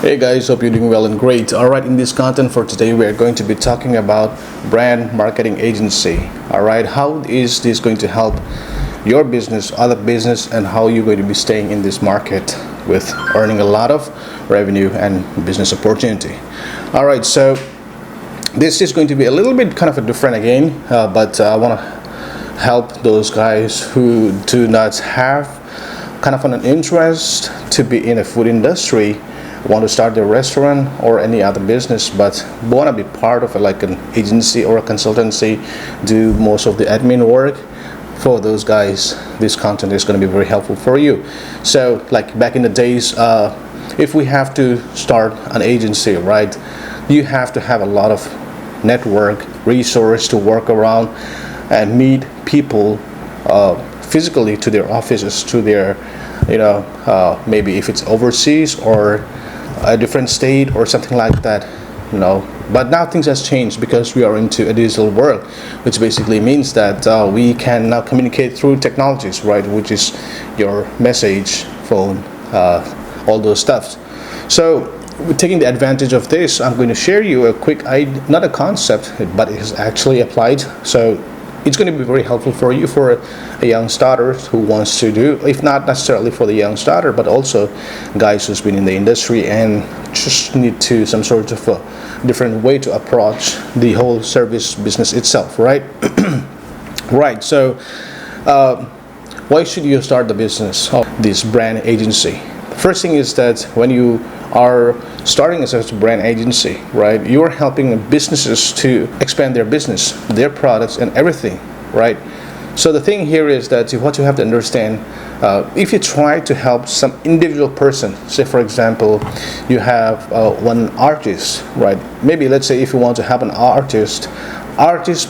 Hey guys, hope you're doing well and great. Alright, in this content for today, we are going to be talking about brand marketing agency. Alright, how is this going to help your business, other business, and how you're going to be staying in this market with earning a lot of revenue and business opportunity. Alright, so this is going to be a little bit kind of a different again, but I want to help those guys who do not have kind of an interest to be in the food industry, want to start their restaurant or any other business, but want to be part of like an agency or a consultancy, do most of the admin work. For those guys, this content is going to be very helpful for you. So like back in the days, if we have to start an agency, right, you have to have a lot of network resource to work around and meet people physically to their offices, to their maybe if it's overseas or a different state or something like that, but now things has changed because we are into a digital world, which basically means that we can now communicate through technologies, right, which is your message, phone, all those stuff. So taking the advantage of this, I'm going to share you a quick, not a concept, but it is actually applied. So it's going to be very helpful for you, for a young starter who wants to do, if not necessarily for the young starter, but also guys who's been in the industry and just need to some sort of a different way to approach the whole service business itself, right? Right. So why should you start the business of this brand agency? First thing is that when you are starting as a brand agency, right, you're helping businesses to expand their business, their products, and everything, right? So the thing here is that what you have to understand, if you try to help some individual person, say for example, you have one artist, right? Maybe let's say if you want to have an artist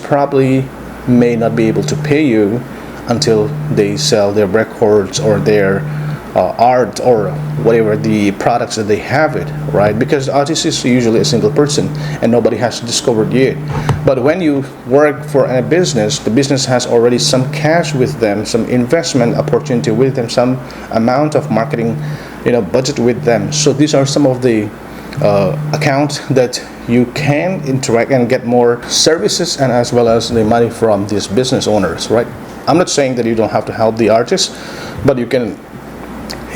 probably may not be able to pay you until they sell their records or their art or whatever the products that they have it, right? Because the artist is usually a single person and nobody has discovered yet. But when you work for a business, the business has already some cash with them, some investment opportunity with them, some amount of marketing budget with them. So these are some of the accounts that you can interact and get more services and as well as the money from these business owners, right? I'm not saying that you don't have to help the artist, but you can.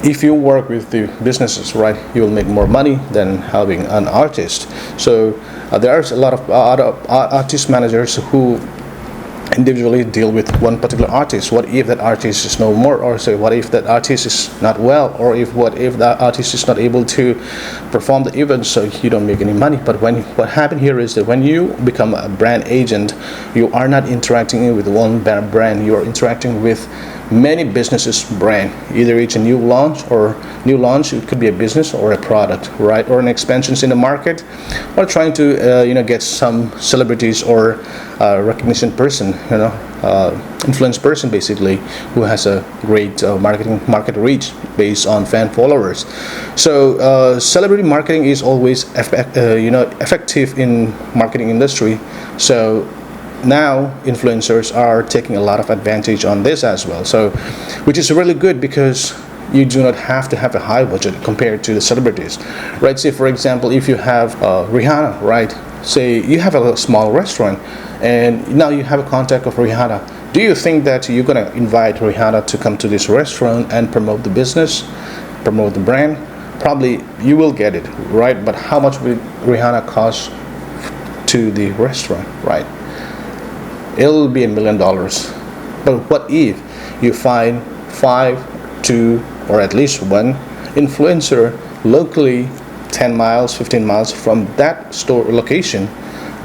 If you work with the businesses, right, you will make more money than having an artist. So there's a lot of other artist managers who individually deal with one particular artist. What if that artist is no more, or say what if that artist is not well, or what if that artist is not able to perform the event, so you don't make any money. But what happened here is that when you become a brand agent, you are not interacting with one brand, you are interacting with many businesses brand. Either it's a new launch, it could be a business or a product, right, or an expansions in the market, or trying to get some celebrities or recognition person, influence person basically, who has a great market reach based on fan followers. So celebrity marketing is always effective in marketing industry. So now influencers are taking a lot of advantage on this as well, so which is really good because you do not have to have a high budget compared to the celebrities, right? Say for example, if you have Rihanna, right, say you have a small restaurant and now you have a contact of Rihanna, do you think that you're going to invite Rihanna to come to this restaurant and promote the business, promote the brand? Probably you will get it, right? But how much will Rihanna cost to the restaurant, right? It'll be $1 million. But what if you find 5, 2, or at least one influencer locally 10 miles, 15 miles from that store location?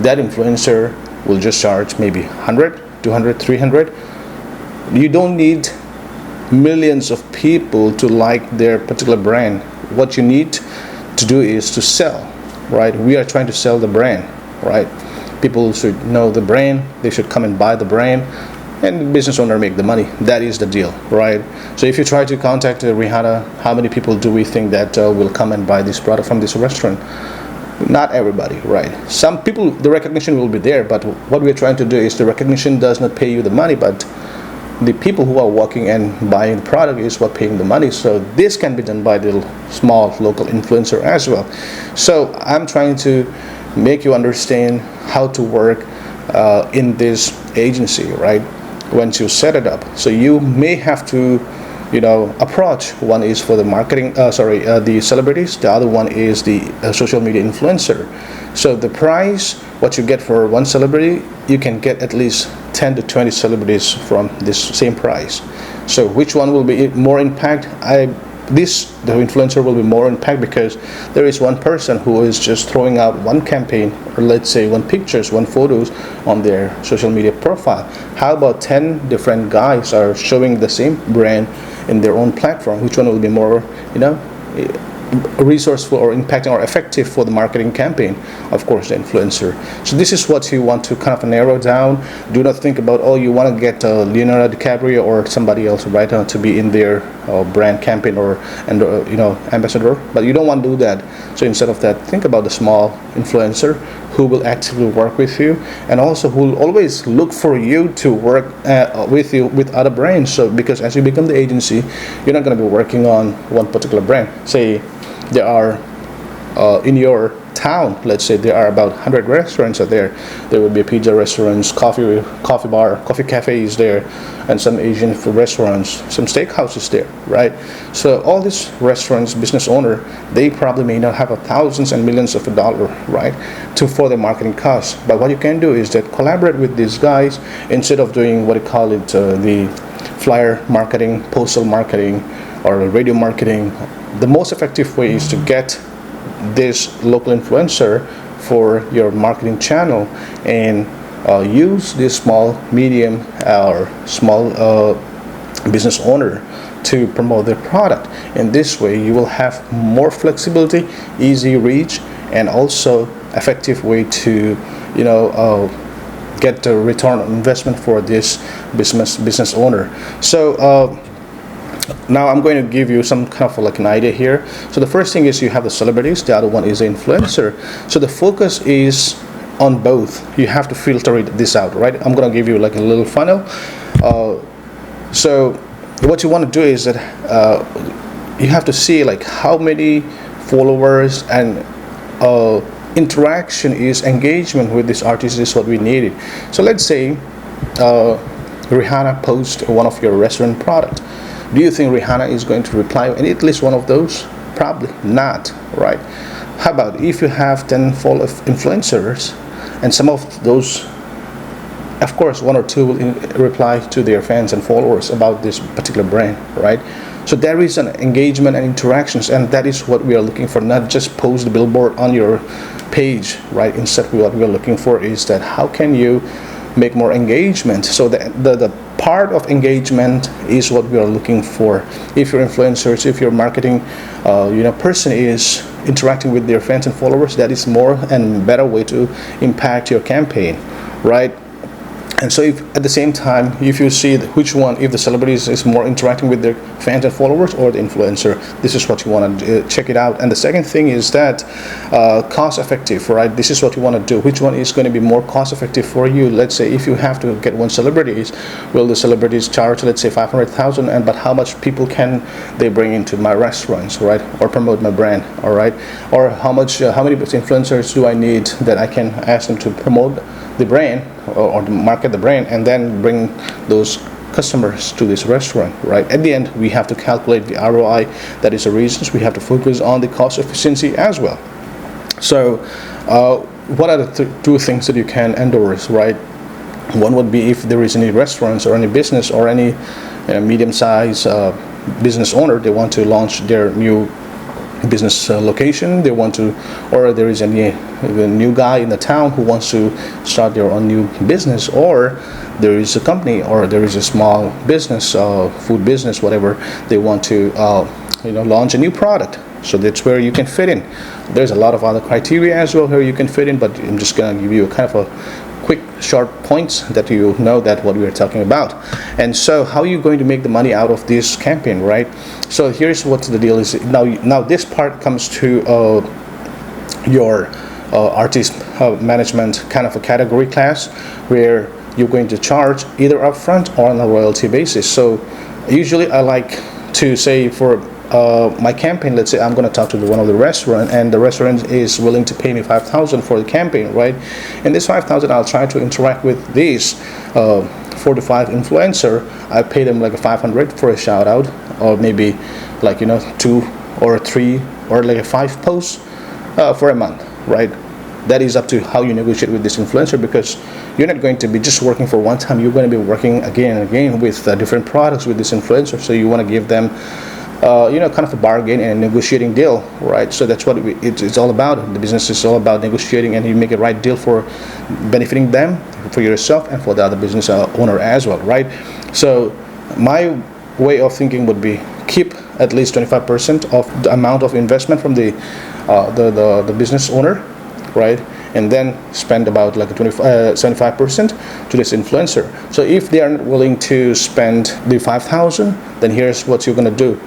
That influencer will just charge maybe 100, 200, 300. You don't need millions of people to like their particular brand. What you need to do is to sell, right? We are trying to sell the brand, right? People should know the brand, they should come and buy the brand, and the business owner make the money. That is the deal, right? So if you try to contact Rihanna, how many people do we think that will come and buy this product from this restaurant? Not everybody, right? Some people, the recognition will be there, but what we're trying to do is the recognition does not pay you the money, but the people who are walking and buying the product is what paying the money. So this can be done by the small local influencer as well. So I'm trying to make you understand how to work in this agency, right? Once you set it up, so you may have to approach. One is for the marketing, the celebrities. The other one is the social media influencer. So the price, what you get for one celebrity, you can get at least 10 to 20 celebrities from this same price. So which one will be more impact? The influencer will be more impact because there is one person who is just throwing out one campaign, or let's say one pictures, one photos on their social media profile. How about 10 different guys are showing the same brand in their own platform? Which one will be more resourceful or impacting or effective for the marketing campaign? Of course, the influencer. So this is what you want to kind of narrow down. Do not think about, oh, you want to get Leonardo DiCaprio or somebody else, right, to be in their brand campaign or ambassador, but you don't want to do that. So instead of that, think about the small influencer who will actively work with you, and also who will always look for you to work with you with other brands. So because as you become the agency, you're not going to be working on one particular brand. Say there are in your town, let's say there are about 100 restaurants out there. There will be pizza restaurants, coffee bar, coffee cafes there, and some Asian food restaurants, some steakhouses there, right? So all these restaurants, business owner, they probably may not have thousands and millions of dollars, right, for their marketing costs. But what you can do is that collaborate with these guys instead of doing what you call it, the flyer marketing, postal marketing, or radio marketing. The most effective way is to get this local influencer for your marketing channel and use this small, medium, or small business owner to promote their product. In this way, you will have more flexibility, easy reach, and also effective way to get the return on investment for this business owner. So now I'm going to give you some kind of like an idea here. So the first thing is you have the celebrities, the other one is the influencer. So the focus is on both. You have to filter this out, right? I'm going to give you like a little funnel. So what you want to do is that you have to see like how many followers and interaction is engagement with this artist is what we needed. So let's say Rihanna posts one of your restaurant product. Do you think Rihanna is going to reply and at least one of those? Probably not, right? How about if you have 10 influencers and some of those, of course, one or two will reply to their fans and followers about this particular brand, right? So there is an engagement and interactions, and that is what we are looking for, not just post the billboard on your page, right? Instead, what we are looking for is that how can you make more engagement? So the part of engagement is what we are looking for. If your influencers, if your marketing person is interacting with their fans and followers, that is more and better way to impact your campaign, right? And so if at the same time, if you see which one, if the celebrities is more interacting with their fans and followers or the influencer, this is what you want to check it out. And the second thing is that cost effective, right? This is what you want to do. Which one is going to be more cost effective for you? Let's say if you have to get one celebrities, will the celebrities charge, let's say 500,000, and but how much people can they bring into my restaurants, right? Or promote my brand, all right? Or how many influencers do I need that I can ask them to promote the brand or to market the brand and then bring those customers to this restaurant, right? At the end, we have to calculate the ROI. That is the reasons we have to focus on the cost efficiency as well. So what are the two things that you can endorse, right? One would be if there is any restaurants or any business or any medium-sized business owner, they want to launch their new business location, they want to, or there is a new guy in the town who wants to start their own new business, or there is a company or there is a small business, food business, whatever, they want to launch a new product. So that's where you can fit in. There's a lot of other criteria as well where you can fit in, but I'm just going to give you a kind of a quick short points that you know that what we are talking about. And so how are you going to make the money out of this campaign, right? So here's what the deal is. Now this part comes to your artist management kind of a category class, where you're going to charge either upfront or on a royalty basis. So usually I like to say for my campaign, let's say I'm going to talk to one of the restaurant, and the restaurant is willing to pay me 5,000 for the campaign, right? And this 5,000, I'll try to interact with these 4 to 5 influencer. I pay them like a 500 for a shout out, or maybe like 2 or 3 or like a 5 posts for a month, right? That is up to how you negotiate with this influencer, because you're not going to be just working for one time. You're going to be working again and again with different products with this influencer. So you want to give them kind of a bargain and a negotiating deal, right? So that's what it's all about. The business is all about negotiating, and you make a right deal for benefiting them, for yourself, and for the other business owner as well, right? So my way of thinking would be keep at least 25% of the amount of investment from the business owner, right? And then spend about like 75% to this influencer. So if they are not willing to spend the 5,000, then here's what you're gonna do.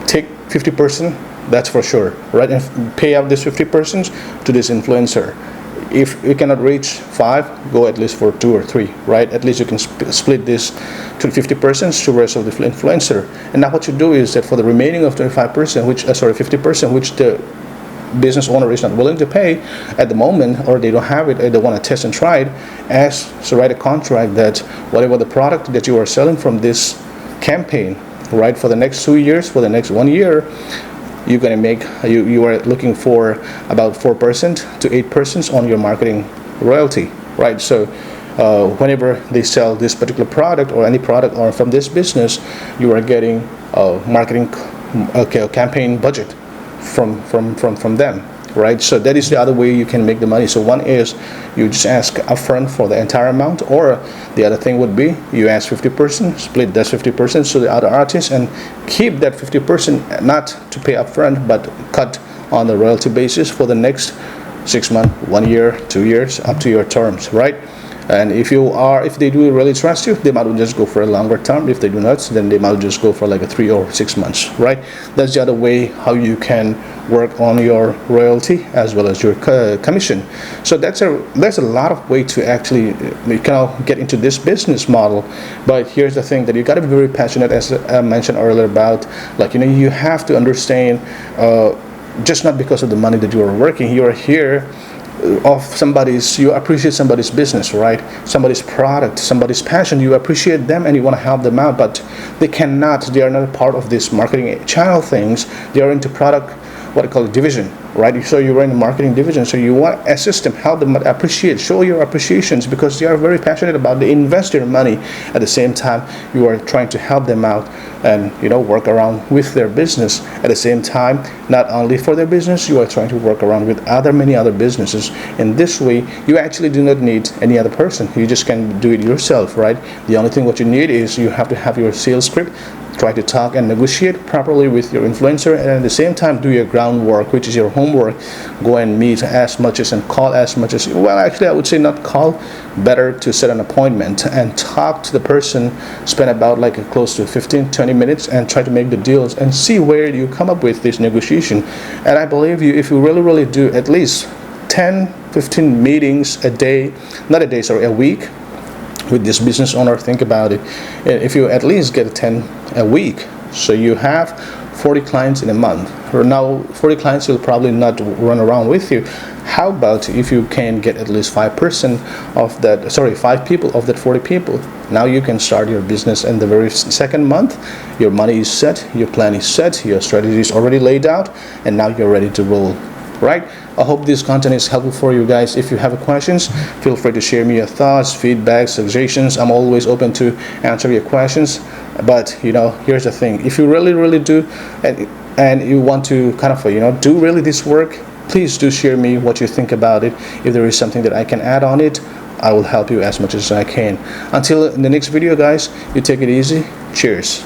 Take 50%, that's for sure, right? And pay out this 50% to this influencer. If you cannot reach 5, go at least for 2 or 3, right? At least you can split this to 50% to the rest of the influencer. And now what you do is that for the remaining of 25%, 50%, which the business owner is not willing to pay at the moment, or they don't have it, or they want to test and try it, write a contract that whatever the product that you are selling from this campaign, right, for the next 2 years, for the next 1 year, you're going to make, you are looking for about 4% to 8% on your marketing royalty, right? So whenever they sell this particular product or any product or from this business, you are getting marketing campaign budget from them, right? So that is the other way you can make the money. So one is you just ask upfront for the entire amount, or the other thing would be you ask 50%, split that 50% to the other artists, and keep that 50% not to pay upfront, but cut on the royalty basis for the next 6 months, 1 year, 2 years, up to your terms, right? And if they do really trust you, they might just go for a longer term. If they do not, then they might just go for like a 3 or 6 months, right? That's the other way how you can work on your royalty as well as your commission. So there's a lot of way to actually get into this business model. But here's the thing, that you got to be very passionate, as I mentioned earlier, about you have to understand, just not because of the money that you are working. You are here you appreciate somebody's business, right? Somebody's product, somebody's passion. You appreciate them and you want to help them out, but they are not part of this marketing channel things. They are into product, what I call division, right? So you're in the marketing division, so you want to assist them, help them show your appreciations, because they are very passionate about, they invest their money. At the same time, you are trying to help them out and work around with their business. At the same time, not only for their business, you are trying to work around with many other businesses. In this way, you actually do not need any other person. You just can do it yourself, right? The only thing what you need is you have to have your sales script, try to talk and negotiate properly with your influencer, and at the same time do your groundwork, which is your homework. Go and meet as much as, and call as much as, well, actually I would say not call, better to set an appointment and talk to the person, spend about like close to 15-20 minutes and try to make the deals and see where you come up with this negotiation. And I believe if you really do at least 10-15 meetings a week with this business owner, think about it. If you at least get 10 a week, so you have 40 clients in a month. Now 40 clients will probably not run around with you. How about if you can get at least 5% of that, 5 people of that 40 people? Now you can start your business in the very second month. Your money is set, your plan is set, your strategy is already laid out, and now you're ready to roll, right? I hope this content is helpful for you guys. If you have questions, feel free to share me your thoughts, feedback, suggestions. I'm always open to answer your questions. But here's the thing: if you really do, and you want to do really this work, please do share me what you think about it. If there is something that I can add on it, I will help you as much as I can. Until the next video, guys, you take it easy. Cheers.